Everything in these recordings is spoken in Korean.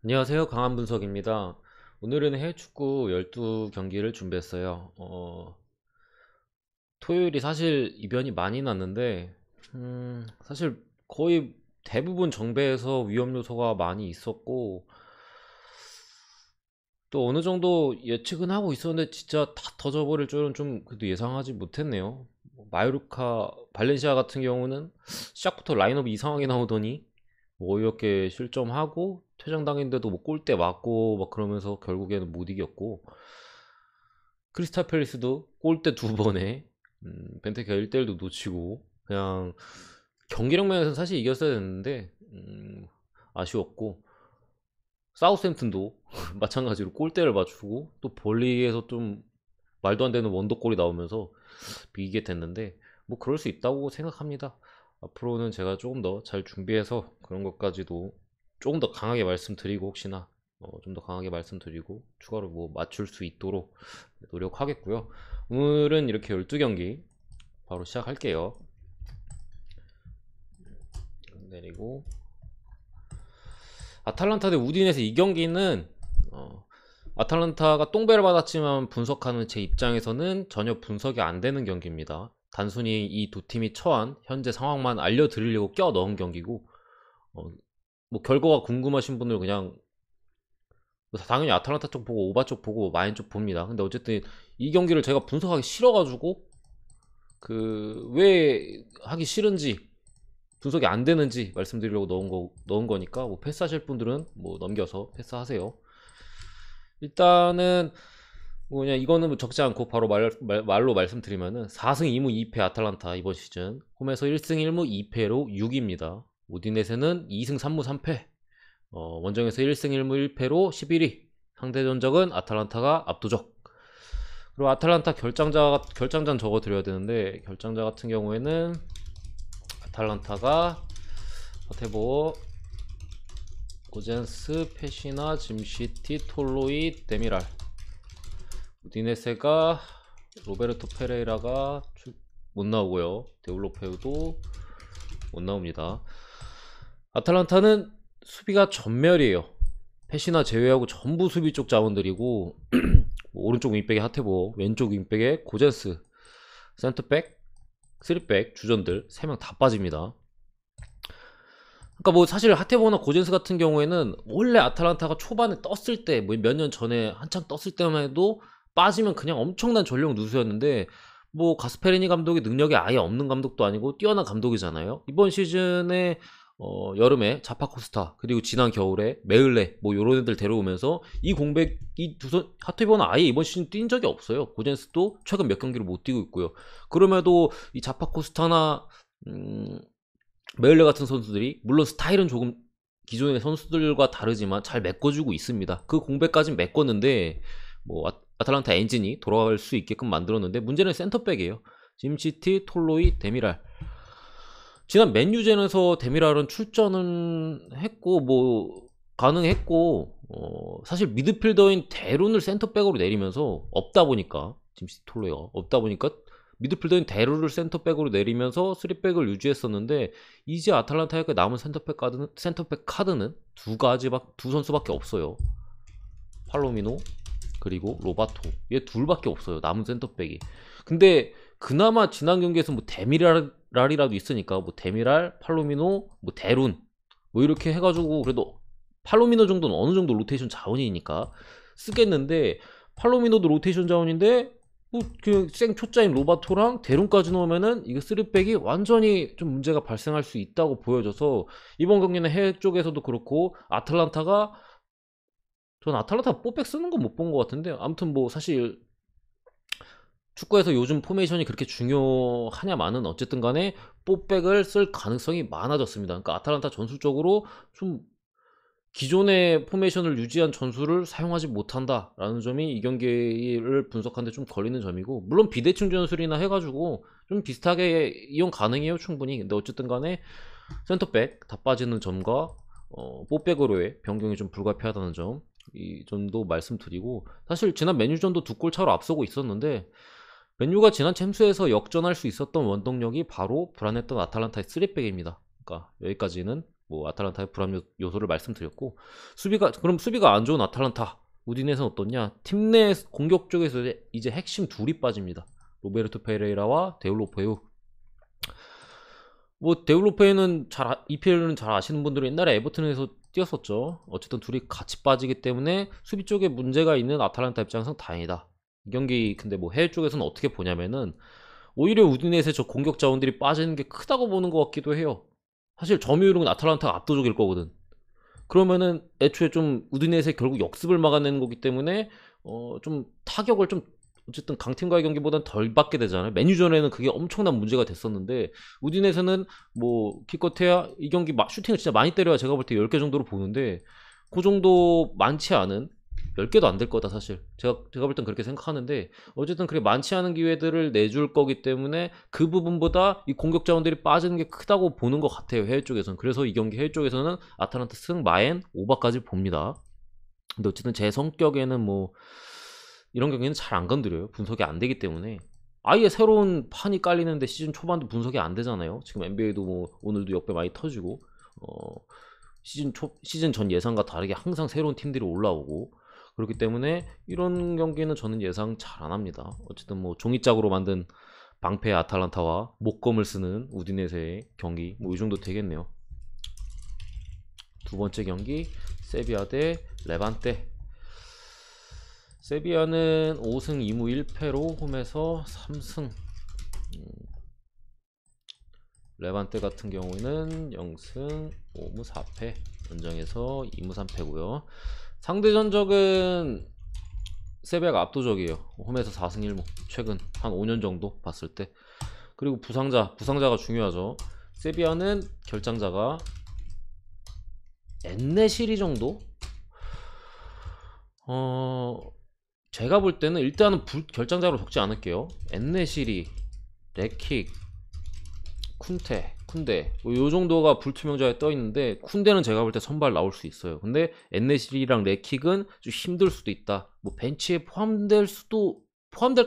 안녕하세요. 강한분석입니다. 오늘은 해외 축구 12경기를 준비했어요. 토요일이 사실 이변이 많이 났는데, 사실 거의 대부분 정배에서 위험 요소가 많이 있었고, 또 어느 정도 예측은 하고 있었는데, 진짜 다 터져버릴 줄은 좀 그래도 예상하지 못했네요. 마요르카, 발렌시아 같은 경우는 시작부터 라인업이 이상하게 나오더니, 어이없게 실점하고 퇴장당했는데도 뭐 골대 맞고 막 그러면서 결국에는 못 이겼고, 크리스탈 팰리스도 골대 두 번에 벤테케가 1대1도 놓치고 그냥 경기력 면에서는 사실 이겼어야 했는데 아쉬웠고, 사우스햄튼도 마찬가지로 골대를 맞추고 또 볼리에서 좀 말도 안 되는 원더골이 나오면서 이기게 됐는데, 뭐 그럴 수 있다고 생각합니다. 앞으로는 제가 조금 더 잘 준비해서 그런 것까지도 조금 더 강하게 말씀드리고, 혹시나 좀 더 강하게 말씀드리고 추가로 뭐 맞출 수 있도록 노력하겠고요. 오늘은 이렇게 12경기 바로 시작할게요. 내리고 아탈란타 대 우디네스, 이 경기는 아탈란타가 똥배를 받았지만 분석하는 제 입장에서는 전혀 분석이 안 되는 경기입니다. 단순히 이 두 팀이 처한 현재 상황만 알려드리려고 껴 넣은 경기고, 어, 뭐 결과가 궁금하신 분들 그냥 당연히 아탈란타 쪽 보고 오바 쪽 보고 마인 쪽 봅니다. 근데 어쨌든 이 경기를 제가 분석하기 싫어가지고, 그 왜 하기 싫은지, 분석이 안 되는지 말씀드리려고 넣은 거니까, 뭐 패스하실 분들은 뭐 넘겨서 패스하세요. 일단은 뭐냐, 이거는 뭐 적지 않고 바로 말로 말씀드리면은 4승 2무 2패 아탈란타 이번 시즌 홈에서 1승 1무 2패로 6위입니다. 오디넷에는 2승 3무 3패, 원정에서 1승 1무 1패로 11위. 상대 전적은 아탈란타가 압도적. 그리고 아탈란타 결장전 적어 드려야 되는데, 결장자 같은 경우에는 아탈란타가 서테보, 고젠스, 페시나, 짐시티, 톨로이, 데미랄. 우디네세가 로베르토 페레이라가 못 나오고요. 데울로페우도 못 나옵니다. 아탈란타는 수비가 전멸이에요. 페시나 제외하고 전부 수비 쪽 자원들이고, 오른쪽 윙백에 하테보, 왼쪽 윙백에 고젠스, 센터백, 3백 주전들 3명 다 빠집니다. 그러니까 뭐 사실 하테보나 고젠스 같은 경우에는 원래 아탈란타가 초반에 떴을 때, 뭐 몇 년 전에 한창 떴을 때만 해도 빠지면 그냥 엄청난 전력 누수였는데, 뭐 가스페리니 감독이 능력이 아예 없는 감독도 아니고 뛰어난 감독이잖아요. 이번 시즌에 여름에 자파코스타, 그리고 지난 겨울에 메을레, 뭐 요런 애들 데려오면서 이 공백, 이 두선 하테보는 아예 이번 시즌 뛴 적이 없어요. 고젠스도 최근 몇 경기를 못 뛰고 있고요. 그럼에도 이 자파코스타나 메일레 같은 선수들이 물론 스타일은 조금 기존의 선수들과 다르지만 잘 메꿔주고 있습니다. 그 공백까진 메꿨는데, 뭐 아탈란타 엔진이 돌아갈 수 있게끔 만들었는데, 문제는 센터백이에요. 짐시티, 톨로이, 데미랄. 지난 맨유전에서 데미랄은 출전은 했고 뭐 가능했고, 사실 미드필더인 데룬을 센터백으로 내리면서 없다 보니까, 짐시티 톨로이가 없다 보니까 미드필더인 데루를 센터백으로 내리면서 3백을 유지했었는데, 이제 아탈란타에게 남은 센터백 카드는 두 선수밖에 없어요. 팔로미노 그리고 로바토, 얘 둘밖에 없어요, 남은 센터백이. 근데 그나마 지난 경기에서 뭐 데미랄이라도 있으니까, 뭐 데미랄, 팔로미노, 뭐 데룬, 뭐 이렇게 해가지고 그래도 팔로미노 정도는 어느 정도 로테이션 자원이니까 쓰겠는데, 팔로미노도 로테이션 자원인데 뭐그 생초짜인 로바토랑 데룬까지 넣으면은 이거 3백이 완전히 좀 문제가 발생할 수 있다고 보여져서, 이번 경기는 해외 쪽에서도 그렇고 전 아탈란타 뽀백 쓰는 건 못 본 것 같은데, 아무튼 뭐 사실 축구에서 요즘 포메이션이 그렇게 중요하냐마는 어쨌든 간에 뽀백을 쓸 가능성이 많아졌습니다. 그러니까 아탈란타 전술적으로 좀 기존의 포메이션을 유지한 전술을 사용하지 못한다라는 점이 이 경기를 분석하는데 좀 걸리는 점이고, 물론 비대칭 전술이나 해가지고 좀 비슷하게 이용 가능해요, 충분히. 근데 어쨌든 간에 센터백 다 빠지는 점과 뽀백으로의 변경이 좀 불가피하다는 점, 이 점도 말씀드리고, 사실 지난 맨유전도 2골 차로 앞서고 있었는데, 맨유가 지난 챔스에서 역전할 수 있었던 원동력이 바로 불안했던 아탈란타의 3백입니다. 그러니까 여기까지는 뭐 아탈란타의 불안 요소를 말씀드렸고, 그럼 수비가 안 좋은 아탈란타 우디네세는 어떻냐? 팀 내 공격 쪽에서 이제 핵심 둘이 빠집니다. 로베르토 페레이라와 데울로페우. 뭐 데울로페는 EPL은 잘 아시는 분들은 옛날에 에버튼에서 뛰었었죠. 어쨌든 둘이 같이 빠지기 때문에 수비 쪽에 문제가 있는 아탈란타 입장에서는 다행이다. 이 경기 근데 뭐 해외 쪽에서는 어떻게 보냐면은 오히려 우디네세 저 공격 자원들이 빠지는 게 크다고 보는 것 같기도 해요. 사실 점유율은 아탈란타가 압도적일 거거든. 그러면은 애초에 좀 우디네세 결국 역습을 막아내는 거기 때문에 좀 타격을 좀 어쨌든 강팀과의 경기보다는 덜 받게 되잖아요. 맨유전에는 그게 엄청난 문제가 됐었는데 우디네세는 뭐 기껏해야 이 경기 슈팅을 진짜 많이 때려야 제가 볼 때 10개 정도로 보는데 그 정도 많지 않은 10개도 안 될 거다 사실. 제가 볼 땐 그렇게 생각하는데 어쨌든 그렇게 많지 않은 기회들을 내줄 거기 때문에 그 부분보다 이 공격 자원들이 빠지는 게 크다고 보는 것 같아요. 해외 쪽에서는. 그래서 이 경기 해외 쪽에서는 아탈란타 승 마엔 오버까지 봅니다. 근데 어쨌든 제 성격에는 뭐 이런 경기는 잘 안 건드려요. 분석이 안 되기 때문에. 아예 새로운 판이 깔리는데 시즌 초반도 분석이 안 되잖아요. 지금 NBA도 뭐 오늘도 역배 많이 터지고 시즌 전 예상과 다르게 항상 새로운 팀들이 올라오고 그렇기 때문에 이런 경기는 저는 예상 잘 안 합니다. 어쨌든 뭐 종이짝으로 만든 방패 아탈란타와 목검을 쓰는 우디네세의 경기 뭐 이 정도 되겠네요. 두 번째 경기 세비야 대 레반테. 세비야는 5승 2무 1패로 홈에서 3승. 레반테 같은 경우에는 0승 5무 4패 연정에서 2무 3패고요. 상대 전적은 세비야가 압도적이에요. 홈에서 4승 1무. 최근 한 5년 정도 봤을 때. 그리고 부상자가 중요하죠. 세비야는 결장자가 엔네시리 정도? 제가 볼 때는 일단은 결장자로 적지 않을게요. 엔네시리, 레킥, 쿤데 요 정도가 불투명자에 떠있는데 쿤데는 제가 볼 때 선발 나올 수 있어요. 근데 엔네시리랑 레킥은 좀 힘들 수도 있다. 뭐 벤치에 포함될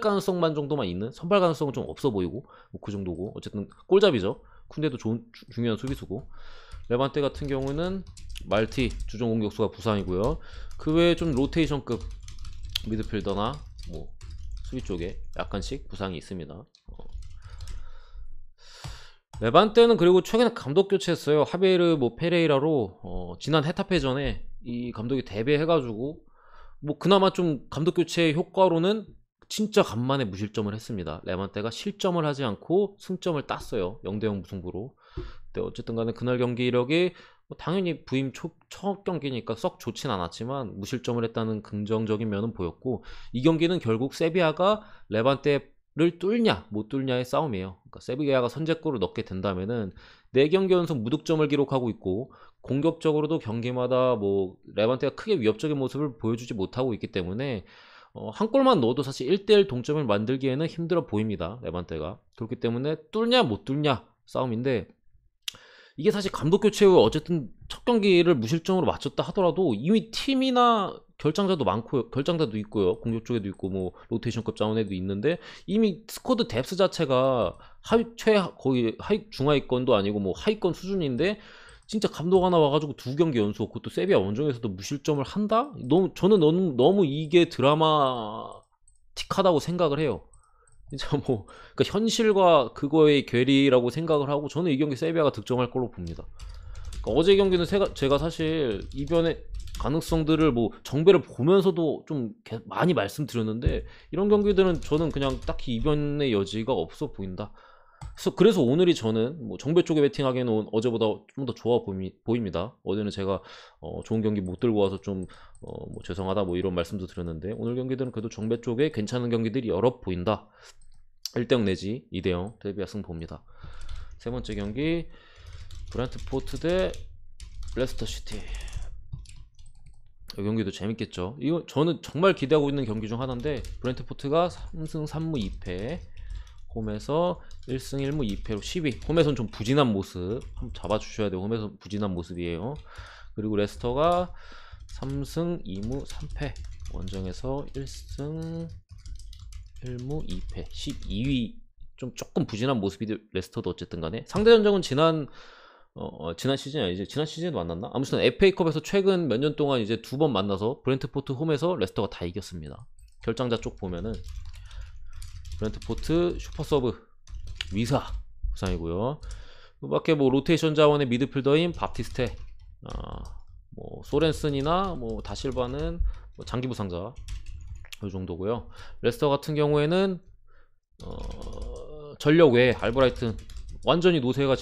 가능성만 정도만 있는, 선발 가능성은 좀 없어 보이고 뭐 그 정도고 어쨌든 꼴잡이죠. 쿤데도 중요한 수비수고. 레반테 같은 경우는 말티 주전 공격수가 부상이고요. 그 외에 좀 로테이션급 미드필더나 뭐 수비 쪽에 약간씩 부상이 있습니다. 레반테는 그리고 최근에 감독 교체했어요. 하베르 뭐 페레이라로 지난 헤타페전에 이 감독이 데뷔해가지고 뭐 그나마 좀 감독 교체 효과로는 진짜 간만에 무실점을 했습니다. 레반테가 실점을 하지 않고 승점을 땄어요. 0대0 무승부로. 근데 어쨌든 간에 그날 경기력이 뭐 당연히 부임 첫 경기니까 썩 좋진 않았지만 무실점을 했다는 긍정적인 면은 보였고, 이 경기는 결국 세비야가 레반테를 뚫냐 못 뚫냐의 싸움이에요. 그러니까 세비야가 선제골을 넣게 된다면은 4경기 연속 무득점을 기록하고 있고 공격적으로도 경기마다 뭐 레반테가 크게 위협적인 모습을 보여주지 못하고 있기 때문에 한 골만 넣어도 사실 1대1 동점을 만들기에는 힘들어 보입니다. 레반테가. 그렇기 때문에 뚫냐 못 뚫냐 싸움인데, 이게 사실 감독 교체 후 어쨌든 첫 경기를 무실점으로 마쳤다 하더라도 이미 팀이나 결장자도 많고요. 결장자도 있고요. 공격 쪽에도 있고 뭐 로테이션급 자원에도 있는데 이미 스쿼드 뎁스 자체가 거의 중하위권도 아니고 뭐 하위권 수준인데 진짜 감독 하나 와가지고 2경기 연속, 그것도 세비야 원정에서도 무실점을 한다? 저는 너무 이게 드라마틱하다고 생각을 해요. 진짜 뭐 그러니까 현실과 그거의 괴리라고 생각을 하고 저는 이 경기 세비야가 득점할 걸로 봅니다. 그러니까 어제 경기는 제가 사실 이변의 가능성들을 뭐 정배를 보면서도 좀 많이 말씀드렸는데, 이런 경기들은 저는 그냥 딱히 이변의 여지가 없어 보인다. 그래서 오늘이 저는 뭐 정배 쪽에 베팅하기에는 어제보다 좀 더 좋아 보입니다. 어제는 제가 좋은 경기 못 들고 와서 좀 뭐 죄송하다 뭐 이런 말씀도 드렸는데, 오늘 경기들은 그래도 정배 쪽에 괜찮은 경기들이 여러 보인다. 1대0 내지 2대0 세비야 승 봅니다. 세 번째 경기 브랜트포트 대 레스터시티. 이 경기도 재밌겠죠. 이거 저는 정말 기대하고 있는 경기 중 하나인데, 브랜트포트가 3승 3무 2패 홈에서 1승 1무 2패로 10위. 홈에서는 좀 부진한 모습 한번 잡아주셔야 돼요. 홈에서 부진한 모습이에요. 그리고 레스터가 3승 2무 3패 원정에서 1승 1무 2패 12위. 조금 부진한 모습이 레스터도 어쨌든 간에 상대 전적은 지난 지난 시즌이 아니지. 지난 시즌에도 만났나? 아무튼 FA컵에서 최근 몇 년 동안 이제 2번 만나서 브렌트포트 홈에서 레스터가 다 이겼습니다. 결장자 쪽 보면은 브렌트포트 슈퍼서브 위사 부상이고요. 그 밖에 뭐 로테이션 자원의 미드필더인 바티스테, 뭐 소렌슨이나 뭐 다실바는 뭐 장기 부상자 이 정도고요. 레스터 같은 경우에는 전력 외에 알브라이튼 완전히 노세가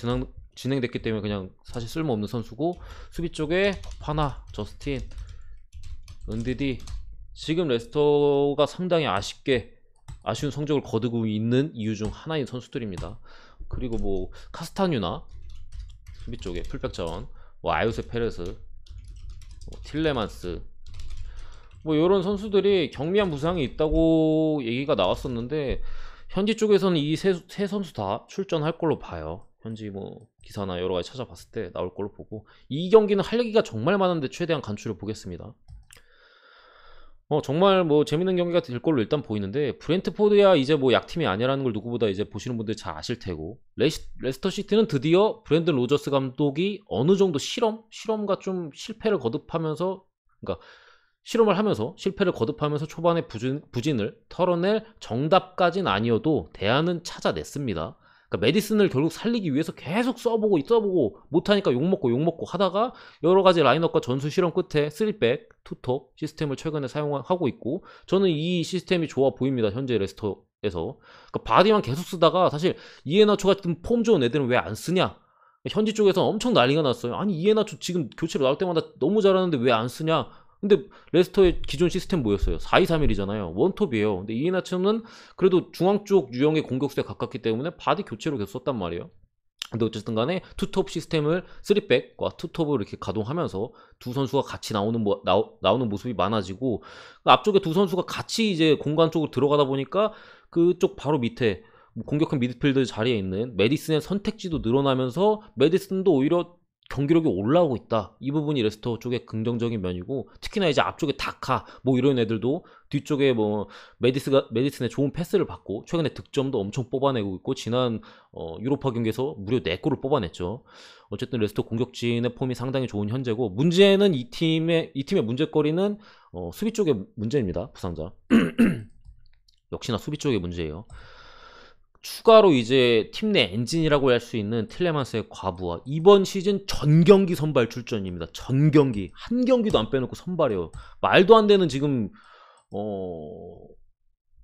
진행됐기 때문에 그냥 사실 쓸모없는 선수고, 수비 쪽에 파나, 저스틴, 은디디, 지금 레스터가 상당히 아쉬운 성적을 거두고 있는 이유 중 하나인 선수들입니다. 그리고 뭐 카스타뉴나 수비 쪽에 풀백 자원, 뭐 아요세 페레스, 뭐 틸레만스, 뭐 이런 선수들이 경미한 부상이 있다고 얘기가 나왔었는데, 현지 쪽에서는 이 세 선수 다 출전할 걸로 봐요. 현지 뭐 기사나 여러 가지 찾아봤을 때 나올 걸로 보고, 이 경기는 할 얘기가 정말 많은데 최대한 간추려 보겠습니다. 정말 뭐 재밌는 경기가 될 걸로 일단 보이는데, 브렌트포드야 이제 뭐 약팀이 아니라는 걸 누구보다 이제 보시는 분들 잘 아실 테고, 레스터 시티는 드디어 브랜든 로저스 감독이 어느 정도 실험과 좀 실패를 거듭하면서, 그러니까 실험을 하면서 실패를 거듭하면서 초반에 부진을 털어낼 정답까진 아니어도 대안은 찾아냈습니다. 그러니까 메디슨을 결국 살리기 위해서 계속 써보고 못하니까 욕먹고 하다가 여러가지 라인업과 전술 실험 끝에 3백, 투톱 시스템을 최근에 사용하고 있고, 저는 이 시스템이 좋아 보입니다. 현재 레스터에서. 그러니까 바디만 계속 쓰다가, 사실 이에나초 같은 폼 좋은 애들은 왜 안 쓰냐, 현지 쪽에서 엄청 난리가 났어요. 아니 이에나초 지금 교체로 나올 때마다 너무 잘하는데 왜 안 쓰냐. 근데 레스터의 기존 시스템 뭐였어요? 4-2-3-1이잖아요. 원톱이에요. 근데 이에나츠는 그래도 중앙 쪽 유형의 공격수에 가깝기 때문에 바디 교체로 계속 썼단 말이에요. 근데 어쨌든 간에 투톱 시스템을 3백과 투톱을 이렇게 가동하면서 두 선수가 같이 나오는 모습이 많아지고, 앞쪽에 두 선수가 같이 이제 공간 쪽으로 들어가다 보니까 그쪽 바로 밑에 공격형 미드필더 자리에 있는 메디슨의 선택지도 늘어나면서 메디슨도 오히려 경기력이 올라오고 있다. 이 부분이 레스터 쪽의 긍정적인 면이고, 특히나 이제 앞쪽에 다카 뭐 이런 애들도 뒤쪽에 뭐 메디슨의 좋은 패스를 받고 최근에 득점도 엄청 뽑아내고 있고, 지난 유로파 경기에서 무려 4골을 뽑아냈죠. 어쨌든 레스터 공격진의 폼이 상당히 좋은 현재고, 문제는 이 팀의 문제거리는 수비 쪽의 문제입니다. 부상자. 역시나 수비 쪽의 문제예요. 추가로 이제 팀 내 엔진이라고 할 수 있는 틸레만스의 과부하, 이번 시즌 전경기 선발 출전입니다. 전경기 한 경기도 안 빼놓고 선발이에요. 말도 안 되는 지금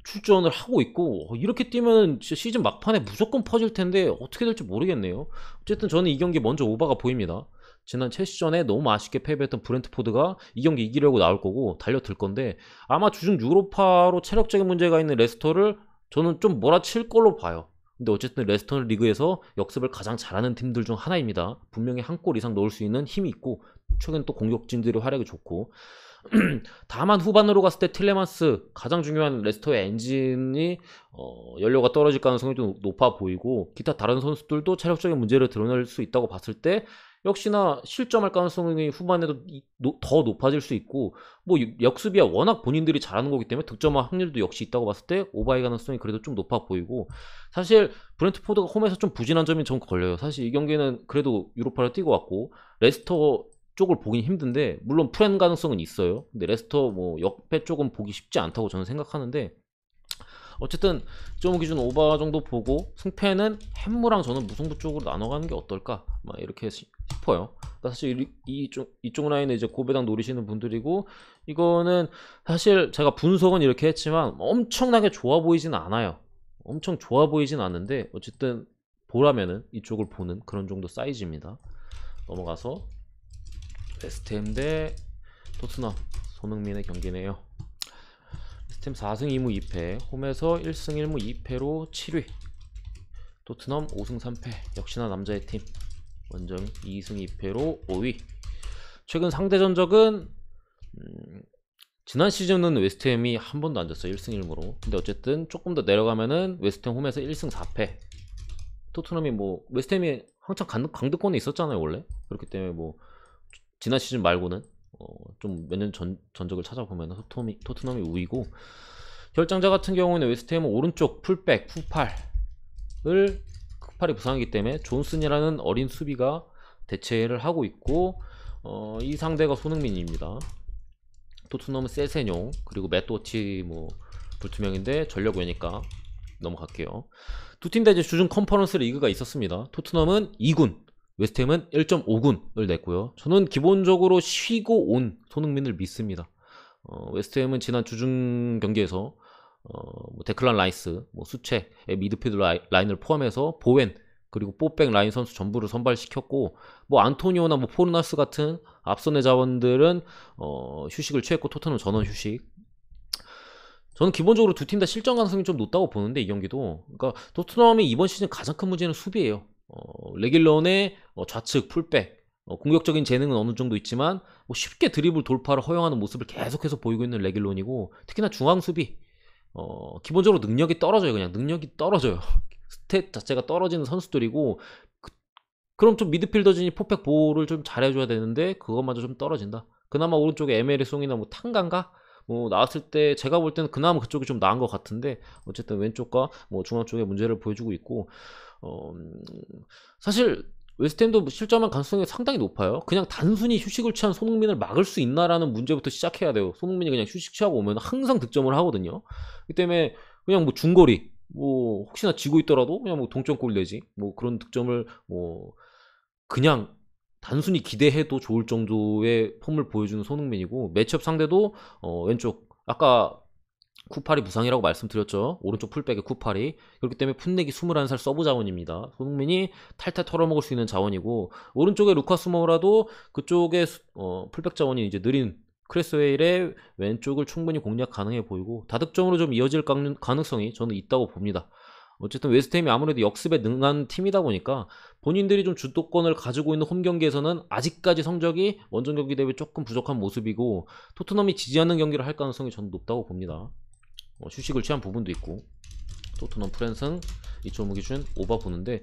출전을 하고 있고, 이렇게 뛰면 진짜 시즌 막판에 무조건 퍼질 텐데 어떻게 될지 모르겠네요. 어쨌든 저는 이 경기 먼저 오바가 보입니다. 지난 첼시전에 너무 아쉽게 패배했던 브렌트포드가 이 경기 이기려고 나올 거고 달려들 건데, 아마 주중 유로파로 체력적인 문제가 있는 레스터를 저는 좀 몰아칠 걸로 봐요. 근데 어쨌든 레스터 리그에서 역습을 가장 잘하는 팀들 중 하나입니다. 분명히 한 골 이상 넣을 수 있는 힘이 있고, 최근 또 공격진들의 활약이 좋고. 다만 후반으로 갔을 때 틸레만스, 가장 중요한 레스터의 엔진이 연료가 떨어질 가능성이 좀 높아 보이고, 기타 다른 선수들도 체력적인 문제를 드러낼 수 있다고 봤을 때 역시나 실점할 가능성이 후반에도 더 높아질 수 있고, 뭐 역습이야 워낙 본인들이 잘하는 거기 때문에 득점할 확률도 역시 있다고 봤을 때 오바의 가능성이 그래도 좀 높아 보이고, 사실 브렌트포드가 홈에서 좀 부진한 점이 좀 걸려요. 사실 이 경기는 그래도 유로파를 뛰고 왔고 레스터 쪽을 보긴 힘든데, 물론 프렌 가능성은 있어요. 근데 레스터 뭐 역패 쪽은 보기 쉽지 않다고 저는 생각하는데, 어쨌든 2.5 기준 오바 정도 보고 승패는 햄무랑 저는 무승부 쪽으로 나눠가는 게 어떨까 막 이렇게 싶어요. 사실 이쪽 라인에 이제 고배당 노리시는 분들이고, 이거는 사실 제가 분석은 이렇게 했지만 엄청나게 좋아 보이진 않아요. 엄청 좋아 보이진 않는데 어쨌든 보라면은 이쪽을 보는 그런 정도 사이즈입니다. 넘어가서 웨스트햄 대 토트넘, 손흥민의 경기네요. 웨스트햄 4승 2무 2패, 홈에서 1승 1무 2패로 7위. 토트넘 5승 3패, 역시나 남자의 팀. 원정 2승 2패로 5위. 최근 상대 전적은 지난 시즌은 웨스트햄이 한 번도 안 졌어요. 1승 1무로. 근데 어쨌든 조금 더 내려가면은 웨스트햄 홈에서 1승 4패. 토트넘이 뭐 웨스트햄이 항상 강등권에 있었잖아요 원래. 그렇기 때문에 뭐 지난 시즌 말고는 좀 몇 년 전적을 찾아보면 토트넘이 우위고, 결장자 같은 경우는 웨스트햄은 오른쪽 풀백 푸팔이 부상이기 때문에 존슨이라는 어린 수비가 대체를 하고 있고 이 상대가 손흥민입니다. 토트넘은 세세뇽 그리고 맷도치 뭐 불투명인데 전력 외니까 넘어갈게요. 두 팀 다 이제 주중 컨퍼런스 리그가 있었습니다. 토트넘은 2군, 웨스트햄은 1.5군을 냈고요. 저는 기본적으로 쉬고 온 손흥민을 믿습니다. 웨스트햄은 지난 주중 경기에서 뭐 데클란 라이스, 뭐 수체의 미드필드 라인을 포함해서 보웬 그리고 뽀백 라인 선수 전부를 선발시켰고 뭐 안토니오나 뭐 포르나스 같은 앞선의 자원들은 휴식을 취했고 토트넘 전원 휴식. 저는 기본적으로 두 팀 다 실전 가능성이 좀 높다고 보는데 이 경기도 그러니까 토트넘이 이번 시즌 가장 큰 문제는 수비예요. 레길런의 좌측 풀백 공격적인 재능은 어느 정도 있지만 뭐 쉽게 드리블 돌파를 허용하는 모습을 계속해서 보이고 있는 레길론이고 특히나 중앙 수비 기본적으로 능력이 떨어져요. 그냥 능력이 떨어져요. 스탯 자체가 떨어지는 선수들이고 그럼 좀 미드필더진이 포백 보호를 좀 잘해줘야 되는데 그것마저 좀 떨어진다. 그나마 오른쪽에 에메리 송이나 뭐 탕간가 뭐 나왔을 때 제가 볼 때는 그나마 그쪽이 좀 나은 것 같은데 어쨌든 왼쪽과 뭐 중앙 쪽에 문제를 보여주고 있고 사실 웨스트햄도 실점할 가능성이 상당히 높아요. 그냥 단순히 휴식을 취한 손흥민을 막을 수 있나라는 문제부터 시작해야 돼요. 손흥민이 그냥 휴식 취하고 오면 항상 득점을 하거든요. 그 때문에 그냥 뭐 중거리 뭐 혹시나 지고 있더라도 그냥 뭐 동점골 내지 뭐 그런 득점을 뭐 그냥 단순히 기대해도 좋을 정도의 폼을 보여주는 손흥민이고 매치업 상대도 왼쪽 아까 쿠파리 부상이라고 말씀드렸죠. 오른쪽 풀백의 쿠파리. 그렇기 때문에 풋내기 21살 서브 자원입니다. 손흥민이 탈탈 털어먹을 수 있는 자원이고 오른쪽에 루카스 모라도 그쪽에 풀백 자원이 이제 느린 크레스웨일의 왼쪽을 충분히 공략 가능해 보이고 다득점으로 좀 이어질 가능성이 저는 있다고 봅니다. 어쨌든 웨스트햄이 아무래도 역습에 능한 팀이다 보니까 본인들이 좀 주도권을 가지고 있는 홈 경기에서는 아직까지 성적이 원정 경기 대비 조금 부족한 모습이고 토트넘이 지지 않는 경기를 할 가능성이 저는 높다고 봅니다. 휴식을 취한 부분도 있고 토트넘 프랜승 2.5 기준 오바 보는데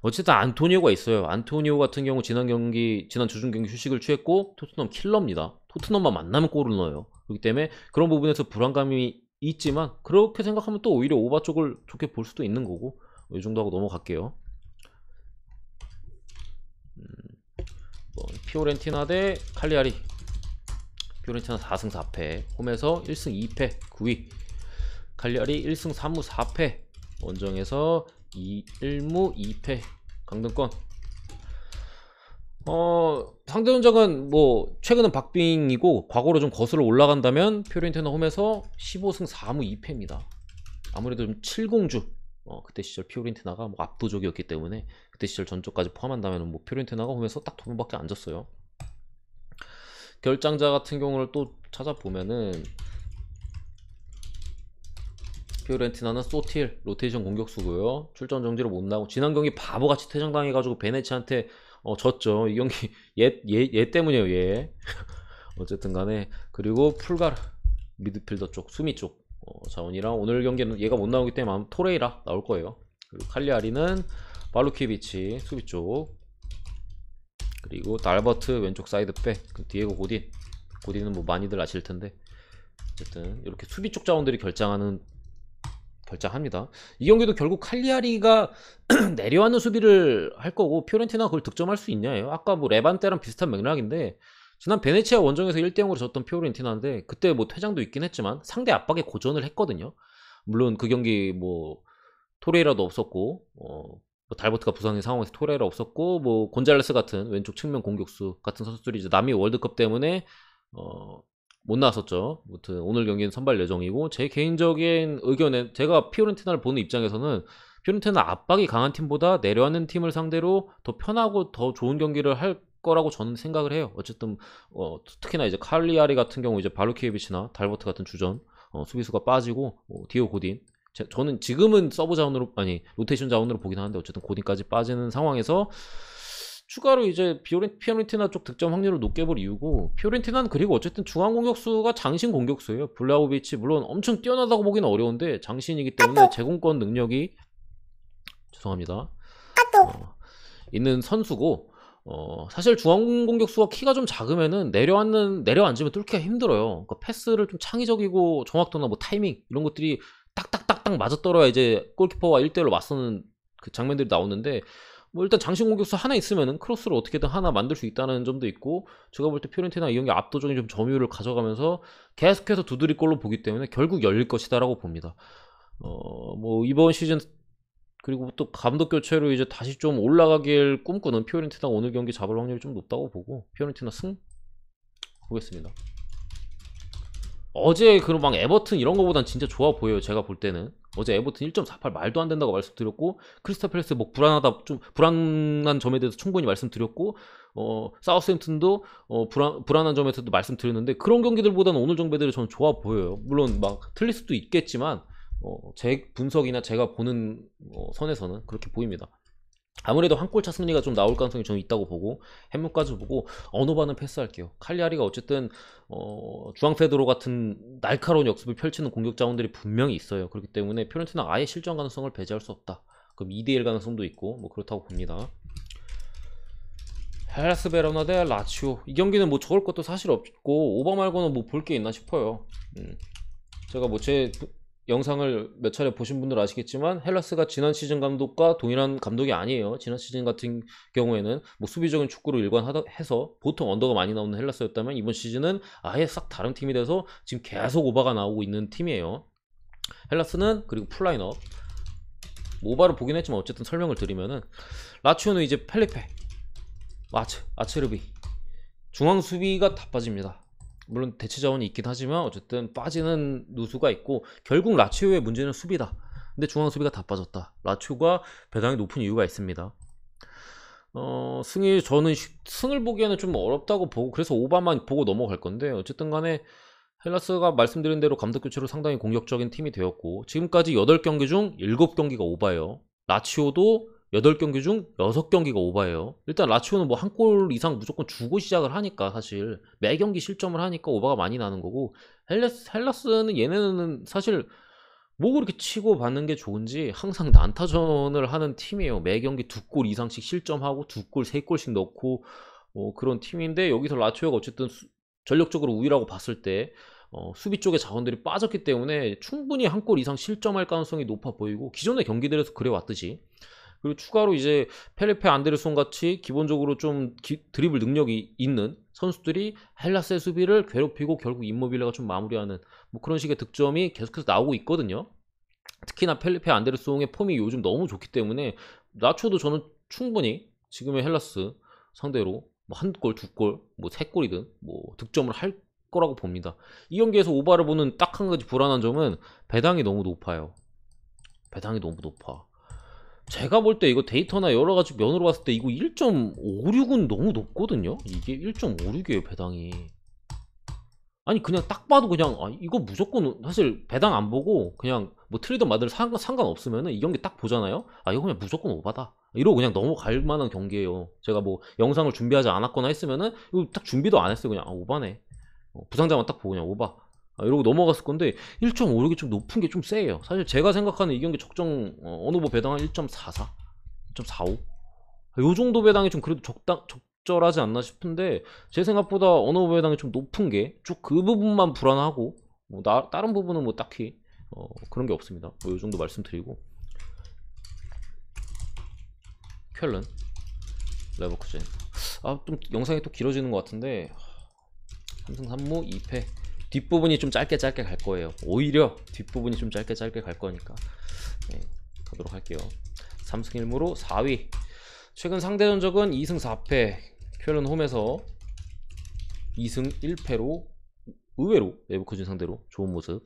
어쨌든 안토니오가 있어요. 안토니오 같은 경우 지난 주중 경기 휴식을 취했고 토트넘 킬러입니다. 토트넘만 만나면 골을 넣어요. 그렇기 때문에 그런 부분에서 불안감이 있지만 그렇게 생각하면 또 오히려 오바 쪽을 좋게 볼 수도 있는 거고 이 정도 하고 넘어갈게요. 피오렌티나 대 칼리아리. 피오렌티나 4승 4패 홈에서 1승 2패 9위 칼리아리 1승 3무 4패 원정에서 1무 2패 강등권. 상대전적은 뭐 최근은 박빙이고 과거로 좀 거슬러 올라간다면 피오렌티나 홈에서 15승 4무 2패입니다. 아무래도 좀 7공주 그때 시절 피오렌티나가 뭐 압도적이었기 때문에 그때 시절 전적까지 포함한다면 뭐 피오렌티나가 홈에서 딱 2번밖에 안 졌어요. 결장자 같은 경우를 또 찾아보면은 피오렌티나는 소틸 로테이션 공격수고요. 출전 정지로 못 나고 지난 경기 바보같이 퇴장당해가지고 베네치한테 졌죠. 이 경기 얘 때문이에요. 얘 어쨌든 간에 그리고 풀가르 미드필더 쪽 수미 쪽 자원이랑 오늘 경기는 얘가 못 나오기 때문에 아마 토레이라 나올 거예요. 그리고 칼리아리는 발루키비치 수비 쪽 그리고 달버트 왼쪽 사이드백 디에고 고딘은 뭐 많이들 아실 텐데 어쨌든 이렇게 수비 쪽 자원들이 결장합니다. 이 경기도 결국 칼리아리가 내려앉는 수비를 할 거고 피오렌티나가 그걸 득점할 수 있냐예요. 아까 뭐 레반테랑 비슷한 맥락인데 지난 베네치아 원정에서 1대0으로 졌던 피오렌티나인데 그때 뭐 퇴장도 있긴 했지만 상대 압박에 고전을 했거든요. 물론 그 경기 뭐 토레이라도 없었고 뭐 달버트가 부상인 상황에서 토레이라 없었고 뭐 곤잘레스 같은 왼쪽 측면 공격수 같은 선수들이 이제 남미 월드컵 때문에 못 나왔었죠. 아무튼 오늘 경기는 선발 예정이고 제 개인적인 의견은 제가 피오렌티나를 보는 입장에서는 피오렌티나 압박이 강한 팀보다 내려앉는 팀을 상대로 더 편하고 더 좋은 경기를 할 거라고 저는 생각을 해요. 어쨌든 특히나 이제 칼리아리 같은 경우 이제 바루키에비치나 달버트 같은 주전 수비수가 빠지고 디오 고딘 저는 지금은 서브 자원으로 로테이션 자원으로 보긴 하는데 어쨌든 고딘까지 빠지는 상황에서 추가로 이제 피오렌티나 쪽 득점 확률을 높게 볼 이유고 피오렌티나는 그리고 어쨌든 중앙 공격수가 장신 공격수예요. 블라우비치 물론 엄청 뛰어나다고 보기는 어려운데 장신이기 때문에 제공권 능력이 죄송합니다. 있는 선수고 사실 중앙 공격수가 키가 좀 작으면은 내려앉으면 뚫기가 힘들어요. 그러니까 패스를 좀 창의적이고 정확도나 뭐 타이밍 이런 것들이 딱딱딱딱 맞아떨어야 이제 골키퍼와 1대1로 맞서는 그 장면들이 나오는데 뭐 일단 장신 공격수 하나 있으면은 크로스를 어떻게든 하나 만들 수 있다는 점도 있고, 제가 볼 때 피오렌티나 이 경기 압도적인 좀 점유율을 가져가면서 계속해서 두드릴 걸로 보기 때문에 결국 열릴 것이다라고 봅니다. 뭐 이번 시즌 그리고 또 감독 교체로 이제 다시 좀 올라가길 꿈꾸는 피오렌티나 오늘 경기 잡을 확률이 좀 높다고 보고 피오렌티나 승 보겠습니다. 어제 그런 막 에버튼 이런 거보단 진짜 좋아 보여요. 제가 볼 때는 어제 에버튼 1.48 말도 안 된다고 말씀드렸고, 크리스탈 팰리스 뭐 불안하다, 좀 불안한 점에 대해서 충분히 말씀드렸고, 사우스햄튼도 불안한 점에 대해서도 말씀드렸는데, 그런 경기들보다는 오늘 경기들이 저는 좋아 보여요. 물론 막 틀릴 수도 있겠지만 제 분석이나 제가 보는 선에서는 그렇게 보입니다. 아무래도 한 골차 승리가 좀 나올 가능성이 저는 있다고 보고, 햄문까지 보고 언어반은 패스할게요. 칼리아리가 어쨌든 주앙페드로 같은 날카로운 역습을 펼치는 공격 자원들이 분명히 있어요. 그렇기 때문에 피오렌티나 아예 실전 가능성을 배제할 수 없다. 그럼 2대1 가능성도 있고 뭐 그렇다고 봅니다. 헬라스 베로나 대 라치오, 이 경기는 뭐 적을 것도 사실 없고 오바 말고는 뭐 볼 게 있나 싶어요. 제가 뭐 제 영상을 몇 차례 보신 분들 아시겠지만 헬라스가 지난 시즌 감독과 동일한 감독이 아니에요. 지난 시즌 같은 경우에는 뭐 수비적인 축구로 일관해서 보통 언더가 많이 나오는 헬라스였다면, 이번 시즌은 아예 싹 다른 팀이 돼서 지금 계속 오바가 나오고 있는 팀이에요. 헬라스는 그리고 풀라인업 뭐 오바를 보긴 했지만 어쨌든 설명을 드리면은, 라치오는 이제 펠리페, 아체르비 중앙 수비가 다 빠집니다. 물론 대체 자원이 있긴 하지만 어쨌든 빠지는 누수가 있고, 결국 라치오의 문제는 수비다. 근데 중앙 수비가 다 빠졌다. 라치오가 배당이 높은 이유가 있습니다. 저는 승을 보기에는 좀 어렵다고 보고, 그래서 오바만 보고 넘어갈 건데, 어쨌든 간에 헬라스가 말씀드린 대로 감독 교체로 상당히 공격적인 팀이 되었고, 지금까지 8경기 중 7경기가 오바예요. 라치오도 8경기 중 6경기가 오바예요. 일단 라치오는 뭐 한 골 이상 무조건 주고 시작을 하니까, 사실 매 경기 실점을 하니까 오바가 많이 나는 거고, 헬라스는 얘네는 사실 뭐 그렇게 치고 받는 게 좋은지 항상 난타전을 하는 팀이에요. 매 경기 2골 이상씩 실점하고 2골, 3골씩 넣고 그런 팀인데, 여기서 라치오가 어쨌든 전력적으로 우위라고 봤을 때 수비 쪽에 자원들이 빠졌기 때문에 충분히 한 골 이상 실점할 가능성이 높아 보이고, 기존의 경기들에서 그래왔듯이. 그리고 추가로 이제 펠리페, 안데르손 같이 기본적으로 좀 드리블 능력이 있는 선수들이 헬라스의 수비를 괴롭히고 결국 임모빌레가 좀 마무리하는 뭐 그런 식의 득점이 계속해서 나오고 있거든요. 특히나 펠리페, 안데르송의 폼이 요즘 너무 좋기 때문에 라치오도 저는 충분히 지금의 헬라스 상대로 뭐 한 골, 2골, 뭐 3골이든 뭐 득점을 할 거라고 봅니다. 이 경기에서 오바를 보는 딱 한 가지 불안한 점은 배당이 너무 높아요. 배당이 너무 높아. 제가 볼 때 이거 데이터나 여러 가지 면으로 봤을 때 이거 1.56은 너무 높거든요. 이게 1.56이에요 배당이. 아니 그냥 딱 봐도 그냥 이거 무조건, 사실 배당 안 보고 그냥 뭐 트레이더 마들 상관없으면은 이 경기 딱 보잖아요. 이거 그냥 무조건 오바다 이러고 그냥 넘어갈 만한 경기예요. 제가 뭐 영상을 준비하지 않았거나 했으면은 이거 딱 준비도 안 했어요. 그냥 오바네, 부상자만 딱 보고 그냥 오바 이러고 넘어갔을 건데, 1.56이 좀 높은 게 좀 세요. 사실 제가 생각하는 이 경기 적정 어느버 배당은 1.44, 1.45 요 정도 배당이 좀 그래도 적절하지 않나 싶은데, 제 생각보다 어느버 배당이 좀 높은 게 쭉 그 부분만 불안하고, 뭐 다른 부분은 뭐 딱히 그런 게 없습니다. 뭐 요 정도 말씀드리고, 쾰른 레버쿠젠, 좀 영상이 또 길어지는 것 같은데 3승 3무 2패, 뒷부분이 좀 짧게 갈 거예요. 오히려 뒷부분이 좀 짧게 갈 거니까 가도록 할게요. 3승 1무로 4위. 최근 상대 전적은 2승 4패, 쾰른 홈에서 2승 1패로 의외로 레버쿠젠 상대로 좋은 모습.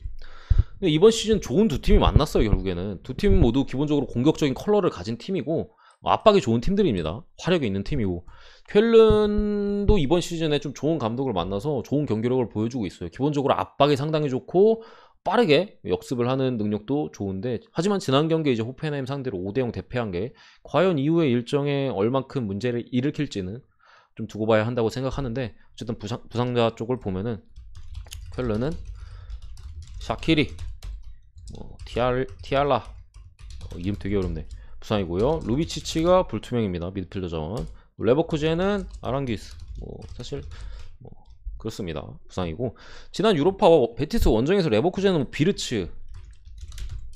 근데 이번 시즌 좋은 두 팀이 만났어요. 결국에는 두 팀 모두 기본적으로 공격적인 컬러를 가진 팀이고 압박이 좋은 팀들입니다. 화력이 있는 팀이고, 쾰른도 이번 시즌에 좀 좋은 감독을 만나서 좋은 경기력을 보여주고 있어요. 기본적으로 압박이 상당히 좋고 빠르게 역습을 하는 능력도 좋은데, 하지만 지난 경기에 이제 호펜하임 상대로 5대0 대패한 게 과연 이후의 일정에 얼만큼 문제를 일으킬지는 좀 두고 봐야 한다고 생각하는데, 어쨌든 부상자 쪽을 보면은 쾰른은 샤키리, 티알라, 이름 되게 어렵네, 부상이고요. 루비치치가 불투명입니다. 미드필더 자원. 레버쿠젠은 아랑기스, 사실 그렇습니다. 부상이고, 지난 유로파 베티스 원정에서 레버쿠젠은 비르츠,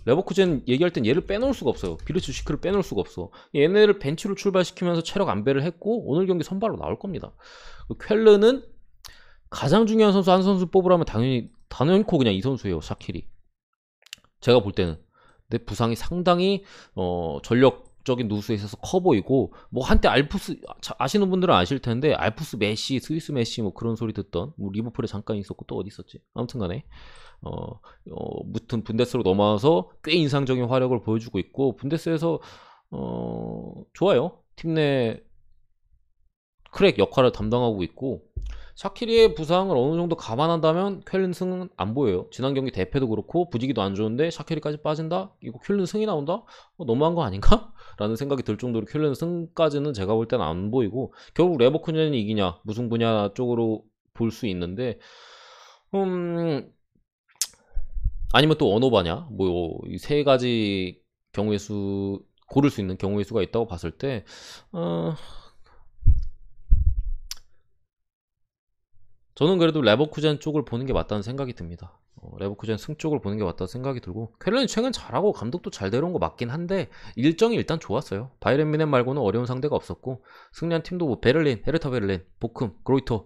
레버쿠젠 얘기할 땐 얘를 빼놓을 수가 없어요. 비르츠 시크를 빼놓을 수가 없어. 얘네를 벤치로 출발시키면서 체력 안배를 했고 오늘 경기 선발로 나올 겁니다. 쾰르는 가장 중요한 선수 한 선수 뽑으라면 단연코 그냥 이 선수예요. 샤키리. 제가 볼 때는. 근데 부상이 상당히 전력적인 누수에 있어서 커 보이고 뭐 한때 알프스 아시는 분들은 아실 텐데 알프스 메시, 스위스 메시 뭐 그런 소리 듣던 뭐 리버풀에 잠깐 있었고 또 어디 있었지? 아무튼간에 무튼 분데스로 넘어와서 꽤 인상적인 활약을 보여주고 있고 분데스에서 좋아요. 팀 내 크랙 역할을 담당하고 있고 샤키리의 부상을 어느 정도 감안한다면 쾰른 승은 안 보여요. 지난 경기 대패도 그렇고 부지기도 안 좋은데 샤키리까지 빠진다? 이거 쾰른 승이 나온다? 너무한 거 아닌가? 라는 생각이 들 정도로 쾰른 승까지는 제가 볼 때는 안 보이고 결국 레버쿠젠이 이기냐 무승부냐 쪽으로 볼 수 있는데 아니면 또 언어바냐 뭐 이 세 가지 경우의 수 고를 수 있는 경우의 수가 있다고 봤을 때 저는 그래도 레버쿠젠 쪽을 보는 게 맞다는 생각이 듭니다. 레버쿠젠 승 쪽을 보는 게 맞다는 생각이 들고 쾰른이 최근 잘하고 감독도 잘 데려온 거 맞긴 한데 일정이 일단 좋았어요. 바이에른 뮌헨 말고는 어려운 상대가 없었고 승리한 팀도 뭐 베를린, 헤르타 베를린, 보큼, 그로이터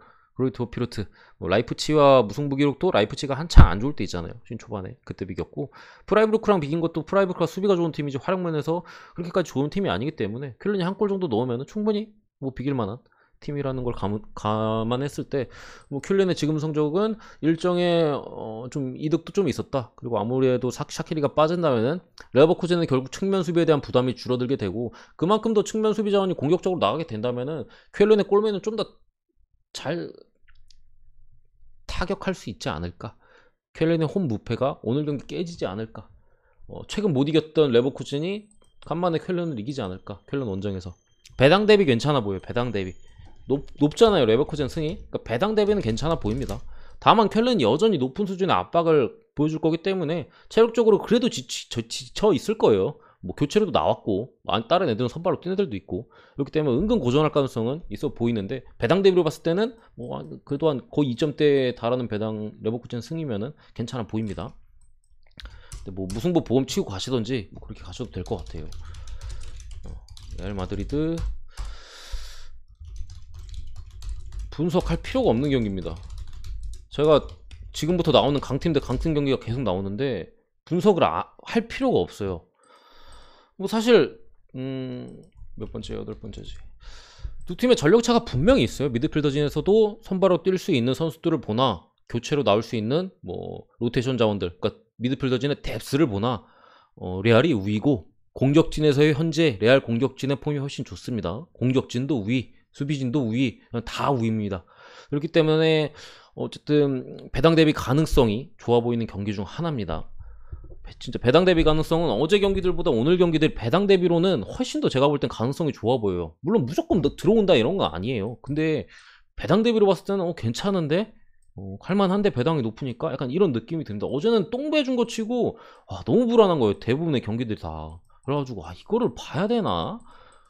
피루트 뭐 라이프치히와 무승부 기록도 라이프치히가 한창 안 좋을 때 있잖아요. 신 초반에 그때 비겼고 프라이부르크랑 비긴 것도 프라이부르크가 수비가 좋은 팀이지 활약면에서 그렇게까지 좋은 팀이 아니기 때문에 쾰른이 한 골 정도 넣으면 충분히 뭐 비길 만한 팀이라는 걸 감안했을 때 뭐 쾰른의 지금 성적은 일정의 좀 이득도 좀 있었다. 그리고 아무래도 샤키리가 빠진다면은 레버쿠젠은 결국 측면 수비에 대한 부담이 줄어들게 되고 그만큼 더 측면 수비 자원이 공격적으로 나가게 된다면은 쾰른의 골맨은 좀 더 잘 타격할 수 있지 않을까. 쾰른의 홈 무패가 오늘 경기 깨지지 않을까. 최근 못 이겼던 레버쿠젠이 간만에 쾰른을 이기지 않을까. 쾰른 원정에서 배당 대비 괜찮아 보여요. 배당 대비 높잖아요. 레버쿠젠 승이. 그러니까 배당 대비는 괜찮아 보입니다. 다만 쾰른이 여전히 높은 수준의 압박을 보여줄 거기 때문에 체력적으로 그래도 지쳐 있을 거예요. 뭐 교체로도 나왔고 다른 애들은 선발로 뛴 애들도 있고 그렇기 때문에 은근 고전할 가능성은 있어 보이는데 배당 대비로 봤을 때는 뭐 그래도 한 거의 2점대에 달하는 배당 레버쿠젠 승이면은 괜찮아 보입니다. 근데 뭐 무승부 보험 치고 가시던지 뭐 그렇게 가셔도 될 것 같아요. 레알 마드리드 분석할 필요가 없는 경기입니다. 제가 지금부터 나오는 강팀 대 강팀 경기가 계속 나오는데 분석을 할 필요가 없어요. 뭐 사실 몇 번째? 8번째지. 두 팀의 전력차가 분명히 있어요. 미드필더진에서도 선발로 뛸 수 있는 선수들을 보나 교체로 나올 수 있는 뭐 로테이션 자원들, 그러니까 미드필더진의 뎁스를 보나 레알이 우위고 공격진에서의 현재 레알 공격진의 폼이 훨씬 좋습니다. 공격진도 우위, 수비진도 우위, 다 우위입니다. 그렇기 때문에 어쨌든 배당 대비 가능성이 좋아 보이는 경기 중 하나입니다. 진짜 배당 대비 가능성은 어제 경기들보다 오늘 경기들 배당 대비로는 훨씬 더 제가 볼 땐 가능성이 좋아 보여요. 물론 무조건 들어온다 이런 거 아니에요. 근데 배당 대비로 봤을 때는 할만한데 할만한데 배당이 높으니까 약간 이런 느낌이 듭니다. 어제는 똥배 준 거 치고 너무 불안한 거예요. 대부분의 경기들이 다. 그래가지고 이거를 봐야 되나?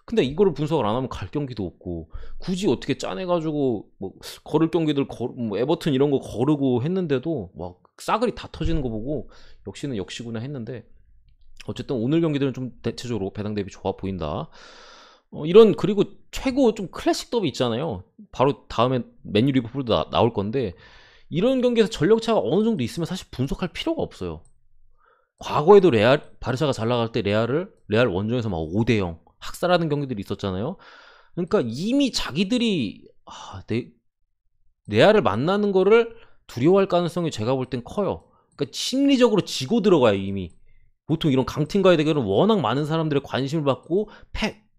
근데 이거를 분석을 안 하면 갈 경기도 없고 굳이 어떻게 짜내가지고 뭐 걸을 경기들 뭐 에버튼 이런 거 거르고 했는데도 막 싸그리 다 터지는 거 보고 역시는 역시구나 했는데 어쨌든 오늘 경기들은 좀 대체적으로 배당 대비 좋아 보인다. 그리고 최고 좀 클래식 더비 있잖아요. 바로 다음에 맨유 리버풀도 나올 건데 이런 경기에서 전력차가 어느 정도 있으면 사실 분석할 필요가 없어요. 과거에도 바르샤가 잘 나갈 때 레알 원정에서 막 5대0 학살하는 경기들이 있었잖아요. 그러니까 이미 자기들이 레알을 만나는 거를 두려워할 가능성이 제가 볼 땐 커요. 그러니까 심리적으로 지고 들어가요. 이미 보통 이런 강팀과의 대결은 워낙 많은 사람들의 관심을 받고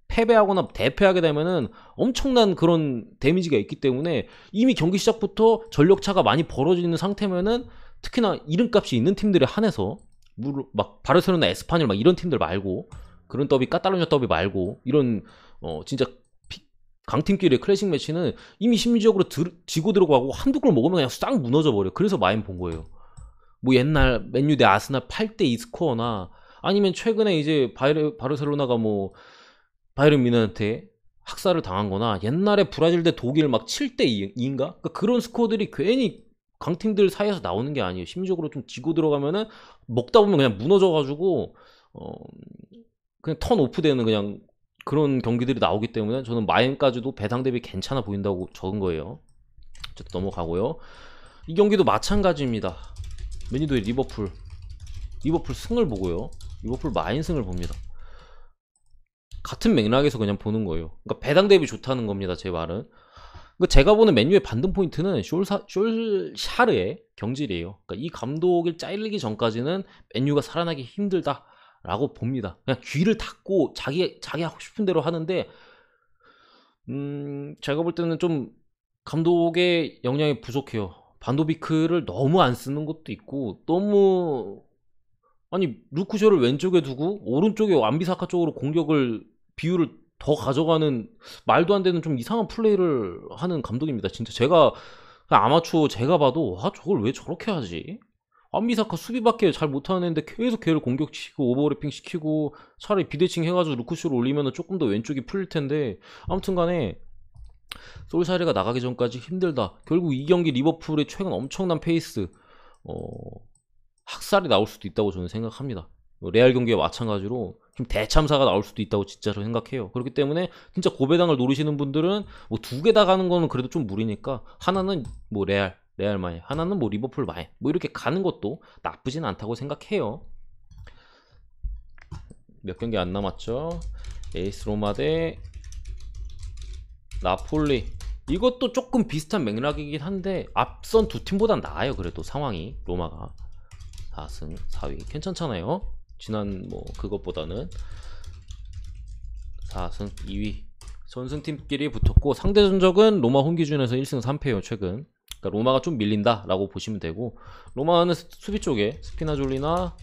패배하거나 대패하게 되면은 엄청난 그런 데미지가 있기 때문에 이미 경기 시작부터 전력차가 많이 벌어지는 상태면은 특히나 이름값이 있는 팀들에 한해서 막 바르셀로나, 에스파뇰 막 이런 팀들 말고 그런 더비, 카탈루냐 더비 말고 이런 진짜 강팀끼리의 클래식 매치는 이미 심리적으로 지고 들어가고 한두 골 먹으면 그냥 싹 무너져 버려. 그래서 마인 본 거예요. 뭐 옛날 맨유 대 아스날 8대2 스코어나 아니면 최근에 이제 바르셀로나가 뭐 바이에른 뮌헨한테 학살을 당한 거나 옛날에 브라질 대 독일 막 7대2인가? 그러니까 그런 스코어들이 괜히 강팀들 사이에서 나오는 게 아니에요. 심리적으로 좀 지고 들어가면은 먹다 보면 그냥 무너져가지고 그냥 턴 오프 되는 그냥 그런 경기들이 나오기 때문에 저는 마인까지도 배당 대비 괜찮아 보인다고 적은 거예요. 어쨌든 넘어가고요. 이 경기도 마찬가지입니다. 맨유도의 리버풀 승을 보고요. 리버풀 마인 승을 봅니다. 같은 맥락에서 그냥 보는 거예요. 그러니까 배당 대비 좋다는 겁니다. 제 말은. 그러니까 제가 보는 맨유의 반등 포인트는 숄샤르의 경질이에요. 그러니까 이 감독을 잘리기 전까지는 맨유가 살아나기 힘들다라고 봅니다. 그냥 귀를 닫고 자기 하고 싶은 대로 하는데 제가 볼 때는 좀 감독의 역량이 부족해요. 반도비크를 너무 안 쓰는 것도 있고 너무 아니 루크쇼를 왼쪽에 두고 오른쪽에 완비사카 쪽으로 공격을 비율을 더 가져가는 말도 안 되는 좀 이상한 플레이를 하는 감독입니다. 진짜 제가 아마추어 제가 봐도 저걸 왜 저렇게 하지? 완비사카 수비밖에 잘 못하는데 계속 걔를 공격시키고 오버래핑 시키고 차라리 비대칭 해가지고 루크쇼를 올리면 조금 더 왼쪽이 풀릴 텐데 아무튼 간에 솔샤르가 나가기 전까지 힘들다. 결국 이 경기 리버풀의 최근 엄청난 페이스 학살이 나올 수도 있다고 저는 생각합니다. 레알 경기와 마찬가지로 좀 대참사가 나올 수도 있다고 진짜로 생각해요. 그렇기 때문에 진짜 고배당을 노리시는 분들은 뭐 두 개 다 가는 거는 그래도 좀 무리니까 하나는 뭐 레알 마인, 하나는 뭐 리버풀 마인 뭐 이렇게 가는 것도 나쁘진 않다고 생각해요. 몇 경기 안 남았죠. 에이스 로마 대 나폴리, 이것도 조금 비슷한 맥락이긴 한데 앞선 두 팀보단 나아요. 그래도 상황이 로마가 4승 4위 괜찮잖아요. 지난 뭐 그것보다는 4승 2위 전승팀끼리 붙었고 상대 전적은 로마 홈 기준에서 1승 3패예요 최근. 그러니까 로마가 좀 밀린다 라고 보시면 되고, 로마는 수비 쪽에 스피나졸리나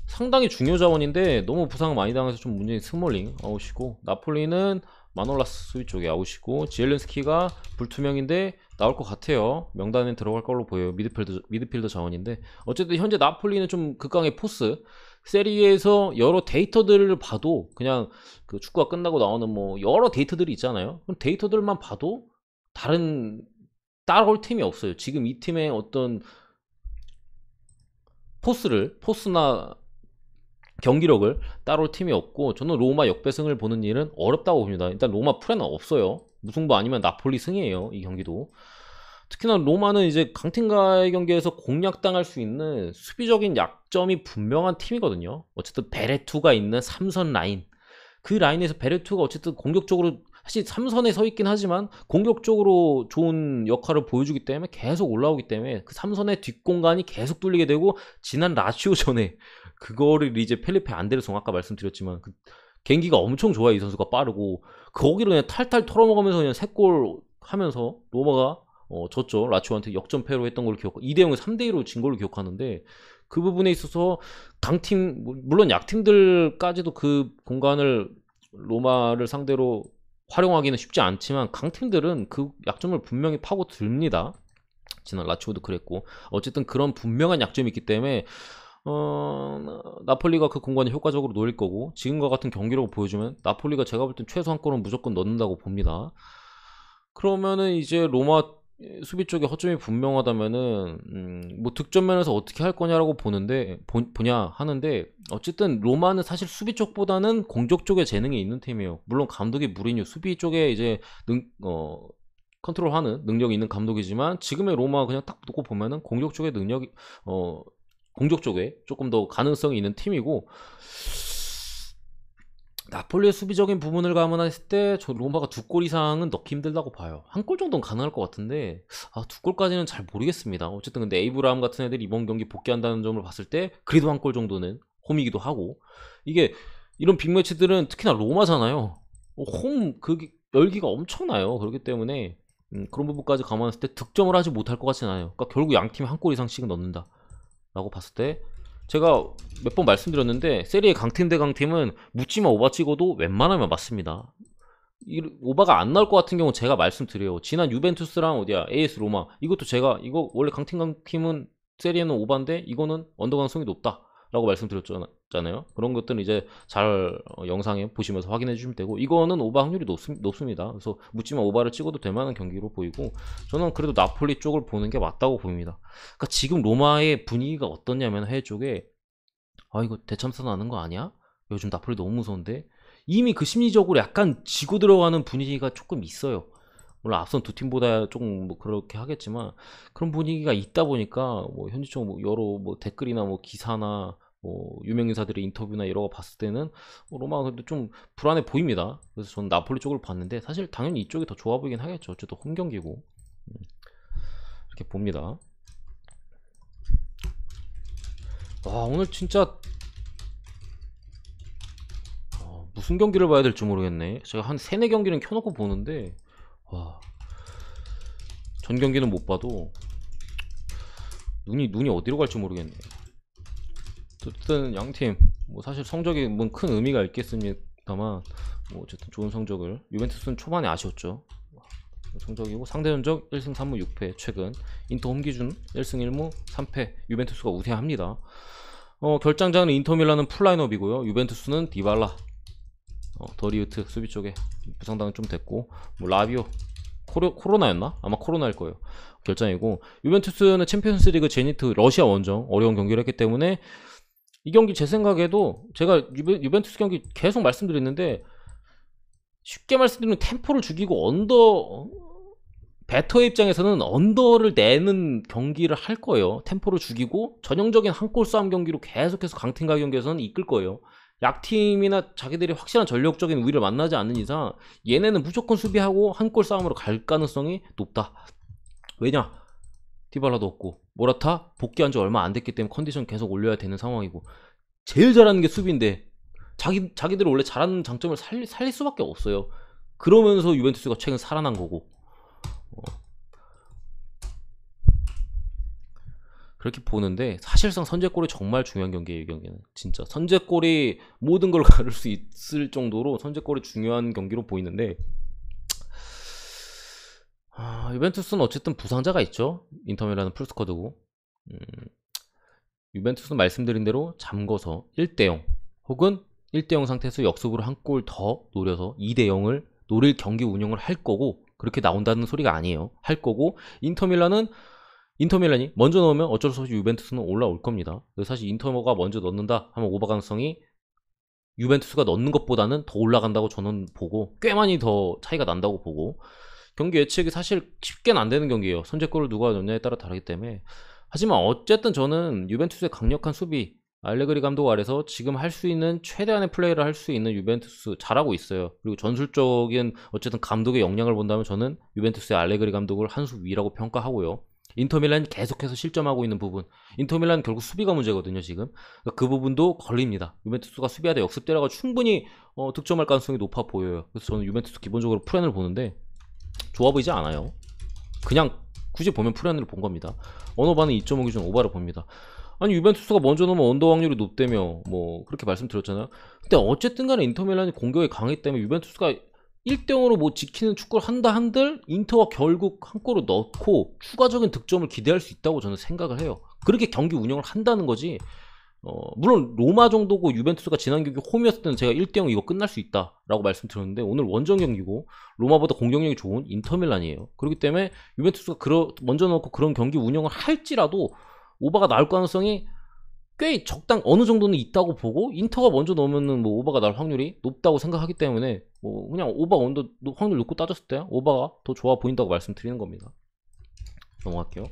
상당히 중요 자원인데 너무 부상 많이 당해서 좀 문제인 스몰링 아웃이고, 나폴리는 마놀라스 수비 쪽에 아웃이고, 지엘렌스키가 불투명인데 나올 것 같아요. 명단에 들어갈 걸로 보여요. 미드필더 자원인데 어쨌든 현재 나폴리는 좀 극강의 포스. 세리에서 여러 데이터들을 봐도 그냥 그 축구가 끝나고 나오는 뭐 여러 데이터들이 있잖아요. 그럼 데이터들만 봐도 다른 따라올 팀이 없어요. 지금 이 팀의 어떤 포스나 경기력을 따라올 팀이 없고, 저는 로마 역배승을 보는 일은 어렵다고 봅니다. 일단 로마 프레는 없어요. 무승부 아니면 나폴리 승이에요, 이 경기도. 특히나 로마는 이제 강팀과의 경기에서 공략당할 수 있는 수비적인 약점이 분명한 팀이거든요. 어쨌든 베레투가 있는 3선 라인, 그 라인에서 베레투가 어쨌든 공격적으로 사실 3선에 서 있긴 하지만 공격적으로 좋은 역할을 보여주기 때문에 계속 올라오기 때문에 그 3선의 뒷공간이 계속 뚫리게 되고, 지난 라치오 전에 그거를 이제 펠리페 안데르송 아까 말씀드렸지만 그 개인기가 엄청 좋아요. 이 선수가 빠르고 거기를 그냥 탈탈 털어먹으면서 그냥 3골 하면서 로마가 졌죠. 라치오한테 역전패로 했던 걸로 기억, 2대0에 3대2로 진 걸로 기억하는데, 그 부분에 있어서 강팀 물론 약팀들까지도 그 공간을 로마를 상대로 활용하기는 쉽지 않지만 강팀들은 그 약점을 분명히 파고듭니다. 지난 라치오도 그랬고, 어쨌든 그런 분명한 약점이 있기 때문에 나폴리가 그 공간을 효과적으로 노릴 거고, 지금과 같은 경기력을 보여주면 나폴리가 제가 볼 땐 최소 한 골은 무조건 넣는다고 봅니다. 그러면은 이제 로마 수비 쪽에 허점이 분명하다면은 뭐 득점면에서 어떻게 할 거냐라고 보냐 하는데, 어쨌든 로마는 사실 수비 쪽보다는 공격 쪽에 재능이 있는 팀이에요. 물론 감독이 무리뉴, 수비 쪽에 이제 컨트롤하는 능력이 있는 감독이지만, 지금의 로마 그냥 딱 놓고 보면은 공격 쪽에 능력이 공격 쪽에 조금 더 가능성이 있는 팀이고, 나폴리의 수비적인 부분을 감안했을 때 저 로마가 2골 이상은 넣기 힘들다고 봐요. 1골 정도는 가능할 것 같은데 2골까지는 잘 모르겠습니다. 어쨌든 근데 에이브라함 같은 애들이 이번 경기 복귀한다는 점을 봤을 때 그래도 1골 정도는 홈이기도 하고, 이게 이런 빅매치들은 특히나 로마잖아요. 홈 그 열기가 엄청나요. 그렇기 때문에 그런 부분까지 감안했을 때 득점을 하지 못할 것 같진 않아요. 그러니까 결국 양팀이 1골 이상씩은 넣는다 라고 봤을 때, 제가 몇 번 말씀드렸는데 세리에 강팀 대 강팀은 묻지마 오바 찍어도 웬만하면 맞습니다. 오바가 안 나올 것 같은 경우 제가 말씀드려요. 지난 유벤투스랑 어디야 AS 로마, 이것도 제가 이거 원래 강팀은 세리에는 오바인데 이거는 언더 가능성이 높다 라고 말씀드렸잖아요. 잖아요. 그런 것들은 이제 잘 영상에 보시면서 확인해 주시면 되고, 이거는 오바 확률이 높습니다. 그래서 묻지마 오바를 찍어도 될 만한 경기로 보이고, 저는 그래도 나폴리 쪽을 보는 게 맞다고 보입니다. 그러니까 지금 로마의 분위기가 어떻냐면, 해외 쪽에 아 이거 대참사 나는 거 아니야? 요즘 나폴리 너무 무서운데, 이미 그 심리적으로 약간 지고 들어가는 분위기가 조금 있어요. 물론 앞선 두 팀보다 조금 뭐 그렇게 하겠지만, 그런 분위기가 있다 보니까 뭐 현지적 뭐 여러 뭐 댓글이나 뭐 기사나 뭐 유명인사들의 인터뷰나 이런 거 봤을 때는 로마가 그래도 좀 불안해 보입니다. 그래서 저는 나폴리 쪽을 봤는데, 사실 당연히 이쪽이 더 좋아 보이긴 하겠죠. 어쨌든 홈 경기고. 이렇게 봅니다. 와 오늘 진짜 무슨 경기를 봐야 될지 모르겠네. 제가 한 3-4경기는 켜놓고 보는데, 와, 전 경기는 못 봐도 눈이 어디로 갈지 모르겠네. 어쨌든 양팀 뭐 사실 성적이 뭐 큰 의미가 있겠습니다만, 뭐 어쨌든 좋은 성적을, 유벤투스는 초반에 아쉬웠죠. 성적이고 상대 전적 1승 3무 6패. 최근 인터 홈 기준 1승 1무 3패. 유벤투스가 우세합니다. 결장자는 인터밀란은 풀라인업이고요. 유벤투스는 디발라, 더리우트 수비 쪽에 부상당은 좀 됐고, 뭐 라비오 코로나였나? 아마 코로나일 거예요. 결장이고, 유벤투스는 챔피언스리그 제니트 러시아 원정 어려운 경기를 했기 때문에 이 경기 제 생각에도, 제가 유벤투스 경기 계속 말씀드렸는데, 쉽게 말씀드리면 템포를 죽이고 배터의 입장에서는 언더를 내는 경기를 할 거예요. 템포를 죽이고 전형적인 한 골 싸움 경기로 계속해서 강팀과 경기에서는 이끌 거예요. 약팀이나 자기들이 확실한 전력적인 우위를 만나지 않는 이상 얘네는 무조건 수비하고 한 골 싸움으로 갈 가능성이 높다. 왜냐? 디발라도 없고 모라타 복귀한 지 얼마 안 됐기 때문에 컨디션 계속 올려야 되는 상황이고, 제일 잘하는 게 수비인데 자기들이 원래 잘하는 장점을 살릴 수밖에 없어요. 그러면서 유벤투스가 최근 살아난 거고, 그렇게 보는데, 사실상 선제골이 정말 중요한 경기예요. 이 경기는 진짜 선제골이 모든 걸 가를 수 있을 정도로 선제골이 중요한 경기로 보이는데, 유벤투스는 어쨌든 부상자가 있죠. 인터밀란은 풀스쿼드고, 유벤투스는 말씀드린 대로 잠궈서 1대0 혹은 1대0 상태에서 역습으로 한 골 더 노려서 2대0을 노릴 경기 운영을 할 거고, 그렇게 나온다는 소리가 아니에요. 할 거고, 인터밀란이 먼저 넣으면 어쩔 수 없이 유벤투스는 올라올 겁니다. 그래서 사실 인터가 먼저 넣는다 하면 오버 가능성이 유벤투스가 넣는 것보다는 더 올라간다고 저는 보고, 꽤 많이 더 차이가 난다고 보고, 경기 예측이 사실 쉽게는 안 되는 경기예요. 선제골을 누가 넣냐에 따라 다르기 때문에. 하지만 어쨌든 저는 유벤투스의 강력한 수비, 알레그리 감독 아래서 지금 할 수 있는 최대한의 플레이를 할 수 있는 유벤투스 잘하고 있어요. 그리고 전술적인 어쨌든 감독의 역량을 본다면 저는 유벤투스의 알레그리 감독을 한 수 위라고 평가하고요. 인터밀란이 계속해서 실점하고 있는 부분, 인터밀란 결국 수비가 문제거든요 지금. 그러니까 그 부분도 걸립니다. 유벤투스가 수비하다 역습 때려가 충분히 득점할 가능성이 높아 보여요. 그래서 저는 유벤투스 기본적으로 프렌을 보는데 좋아 보이지 않아요. 그냥 굳이 보면 프렌을 본 겁니다. 언어바는 2.5 기준 오바를 봅니다. 아니 유벤투스가 먼저 넣으면 언더 확률이 높다며 뭐 그렇게 말씀드렸잖아요. 근데 어쨌든 간에 인터밀란이 공격이 강했기 때문에 유벤투스가 1대0으로 뭐 지키는 축구를 한다 한들 인터가 결국 한 골을 넣고 추가적인 득점을 기대할 수 있다고 저는 생각을 해요. 그렇게 경기 운영을 한다는 거지. 물론 로마 정도고 유벤투스가 지난 경기 홈이었을 때는 제가 1대0 이거 끝날 수 있다 라고 말씀드렸는데, 오늘 원정 경기고 로마보다 공격력이 좋은 인터밀란이에요. 그렇기 때문에 유벤투스가 먼저 넣고 그런 경기 운영을 할지라도 오바가 나올 가능성이 꽤 어느 정도는 있다고 보고, 인터가 먼저 넣으면은 뭐 오바가 날 확률이 높다고 생각하기 때문에 뭐 그냥 오바 언더 확률 놓고 따졌을 때 오바가 더 좋아 보인다고 말씀드리는 겁니다. 넘어갈게요.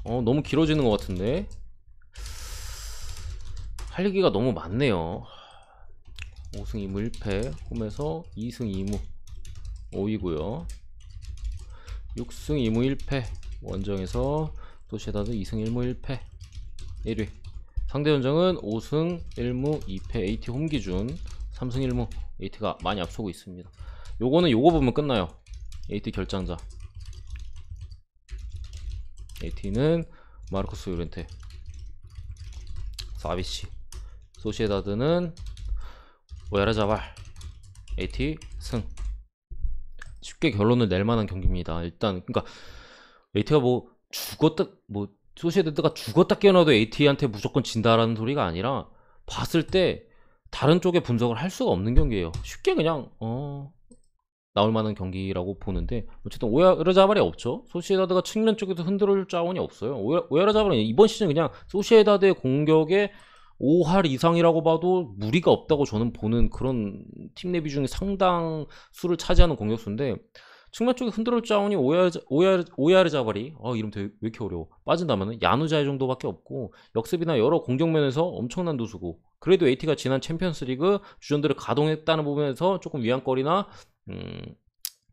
너무 길어지는 것 같은데 할 얘기가 너무 많네요. 5승 2무 1패, 홈에서 2승 2무 5위고요 6승 2무 1패, 원정에서 소시에다드 2승 1무 1패 1위. 상대 전적은 5승 1무 2패, AT 홈 기준 3승 1무. AT가 많이 앞서고 있습니다. 요거 보면 끝나요. AT 결장자. AT는 마르코스 요렌테, 사비치. 소시에다드는 오야르자발. AT 승. 쉽게 결론을 낼 만한 경기입니다. 일단 그러니까 AT가 뭐 죽었다 뭐 소시에다드가 죽었다 깨어나도 AT한테 무조건 진다라는 소리가 아니라 봤을 때 다른 쪽의 분석을 할 수가 없는 경기예요. 쉽게 그냥 나올 만한 경기라고 보는데 어쨌든 오야르자발이 없죠. 소시에다드가 측면 쪽에서 흔들을 자원이 없어요. 오야르자발은 이번 시즌 그냥 소시에다드의 공격에 5할 이상이라고 봐도 무리가 없다고 저는 보는 그런 팀 내비 중에 상당수를 차지하는 공격수인데 측면 쪽에 흔들을 자원이 오야르자발이 이름 되게 왜 이렇게 어려워 빠진다면 야누자이 정도밖에 없고 역습이나 여러 공격면에서 엄청난 누수고 그래도 AT가 지난 챔피언스리그 주전들을 가동했다는 부분에서 조금 위안거리나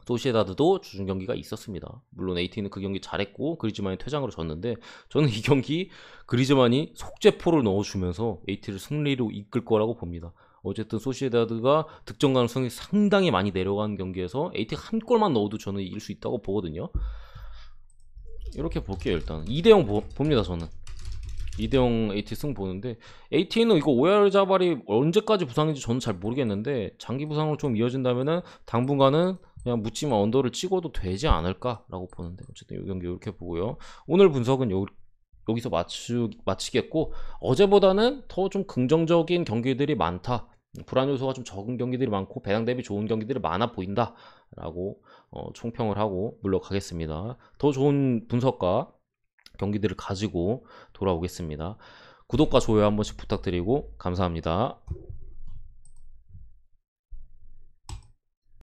소시에다드도 주중 경기가 있었습니다. 물론 AT는 그 경기 잘했고 그리즈만이 퇴장으로 졌는데 저는 이 경기 그리즈만이 속죄포를 넣어주면서 AT를 승리로 이끌 거라고 봅니다. 어쨌든 소시에다드가 득점 가능성이 상당히 많이 내려간 경기에서 AT가 한 골만 넣어도 저는 이길 수 있다고 보거든요. 이렇게 볼게요. 일단 2대0 봅니다. 저는 2대0 AT 승 보는데 AT는 이거 오야르자발이 언제까지 부상인지 저는 잘 모르겠는데 장기 부상으로 좀 이어진다면은 당분간은 그냥 묻지마 언더를 찍어도 되지 않을까라고 보는데 어쨌든 이 경기 이렇게 보고요. 오늘 분석은 여기서 마치겠고 어제보다는 더 좀 긍정적인 경기들이 많다. 불안 요소가 좀 적은 경기들이 많고 배당 대비 좋은 경기들이 많아 보인다 라고 총평을 하고 물러가겠습니다. 더 좋은 분석과 경기들을 가지고 돌아오겠습니다. 구독과 좋아요 한 번씩 부탁드리고 감사합니다.